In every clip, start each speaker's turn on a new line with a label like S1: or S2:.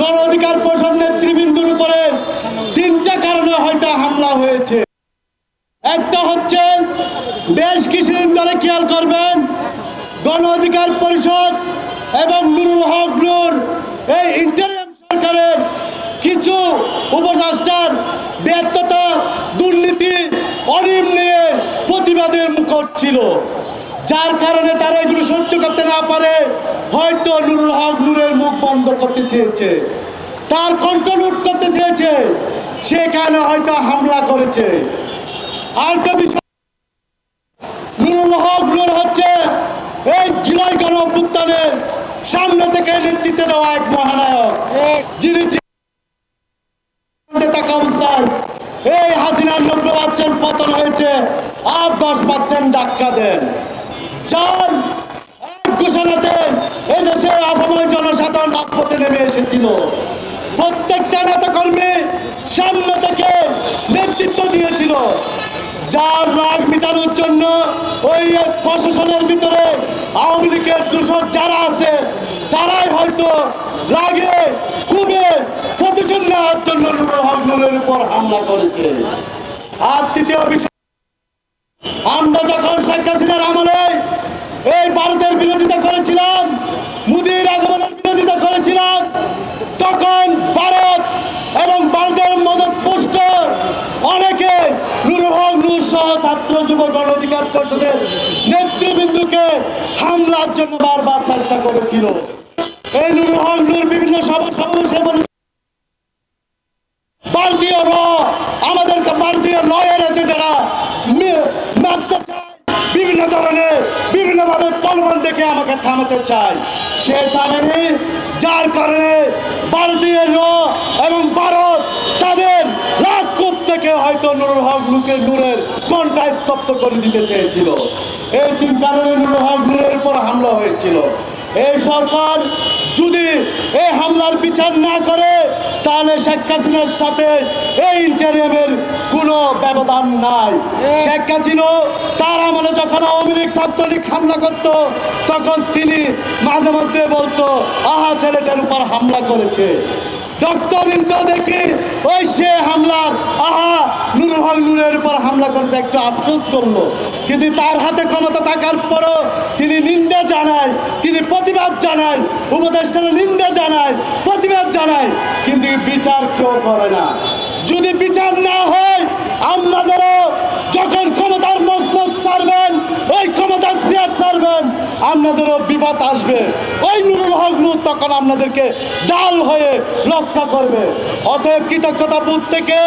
S1: গণ অধিকার পরিষদ নেতৃবৃন্দর উপরে তিনটা কারণে হয়তো হামলা হয়েছে। একটা হচ্ছে, বেশ কিছুদিন ধরে খেয়াল করবেন, গণ অধিকার পরিষদ এবং নুরুল হক নূর এই ইন্টারিম সরকারের কিছু উপদেষ্টার ব্যর্থতা, দুর্নীতি, অনিয়ম নিয়ে প্রতিবাদের মুখর ছিল, যার কারণে তারা এগুলো সহ্য করতে না পারে হয়তো নুরুল হক নূরের মুখ বন্ধ করতে চেয়েছে, তার কণ্ঠ লুট করতে চেয়েছে, সেখানে হয়তো হামলা করেছে। আরেকটা বিষয়, নুরুল হক নূর হচ্ছে এই জুলাই গণ অভ্যুত্থানের সামনে থেকে নেতৃত্ব দেওয়া এক মহানায়ক, যিনি থাকা অবস্থায় এই হাসিনার 90% পতন হয়েছে আর 10% ধাক্কা দেন, যার এক ঘোষণাতে এই দেশে আপাময় জনসাধারণ রাজপথে নেমে এসেছিল। প্রত্যেকটা নেতাকর্মী সামনে থেকে নেতৃত্ব দিয়েছিল, যার রাগ মেটানোর জন্য ওই প্রশাসনের ভিতরে আওয়ামী লীগের দূষক যারা আছে তারাই হয়তো রাগে খুবই প্রতিশোধ নেওয়ার জন্য নুরুল হক নূরের উপর হামলা করেছে। আর তৃতীয় বিষয়, আমরা যখন শেখ হাসিনার আমলে এই ভারতের বিরোধিতা করেছিলাম, মোদির আগমনের বিরোধিতা করেছিলাম, তখন ভারত এবং ভারতের মদত পুষ্ট অনেকে নুরুল হক নূর সহ ছাত্র যুব গণ অধিকার পরিষদের নেতৃবৃন্দকে হামলার জন্য বারবার চেষ্টা করেছিল। এই নুরুল হক নূর বিভিন্ন সমাবেশে ভারতীয় র আমাদেরকে ভারতীয় লয়ের আছে যারা মারতে চায়, বিভিন্ন ধরনের বিভিন্নভাবে প্রলোভন দেখে আমাকে থামাতে চায়, সে থামেনি, যার কারণে ভারতীয় র এবং ভারত তাদের রাজকূপ থেকে হয়তো নুরুল হক নূরের কণ্ঠ স্তব্ধ করে দিতে চেয়েছিল। এই তিন কারণে নুরুল হক নূরের উপর হামলা হয়েছিল। এই সরকার যদি এই হামলার বিচার না করে তাহলে শেখ হাসিনার সাথে এই ইন্টারিমের কোনো ব্যবধান নাই। শেখ হাসিনা তার আমলে যখন আওয়ামী লীগ ছাত্রলীগ হামলা করতো তখন তিনি মাঝে মধ্যে বলতো আহা ছেলেটার উপর হামলা করেছে, ডক্টর ইনসা দেখি ওই সে হামলার আহা নুরুল হক নূরের উপর হামলা করেছে একটু আফসোস করলো, কিন্তু তার হাতে ক্ষমতা থাকার পরও তিনি নিন্দা জানায়, তিনি প্রতিবাদ জানায়, উপদেষ্টারা নিন্দা জানায়, প্রতিবাদ জানায়, কিন্তু বিচার কেউ করে না। যদি বিচার না হয় আপনাদেরও যখন ক্ষমতার মসনদ ছাড়বেন, ওই ক্ষমতার চেয়ার ছাড়বেন, আপনাদেরও বিপদ আসবে। ওই নুরুল হক নূর তখন আপনাদেরকে ডাল হয়ে রক্ষা করবে। অতএব কৃতজ্ঞতা বোধ থেকে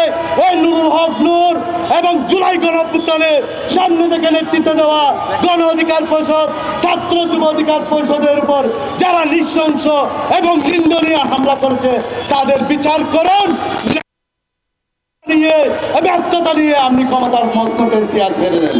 S1: এই নুরুল হক নূর এবং জুলাই গণ অভ্যুত্থানে সামনে থেকে নেতৃত্ব দেওয়া গণ অধিকার পরিষদ, ছাত্র যুব অধিকার পরিষদের উপর যারা নৃশংস এবং নিন্দনীয় হামলা করেছে তাদের বিচার করুন। ব্যর্থতা নিয়ে আপনি ক্ষমতার মস্তকে চেয়ার ছেড়ে দেন।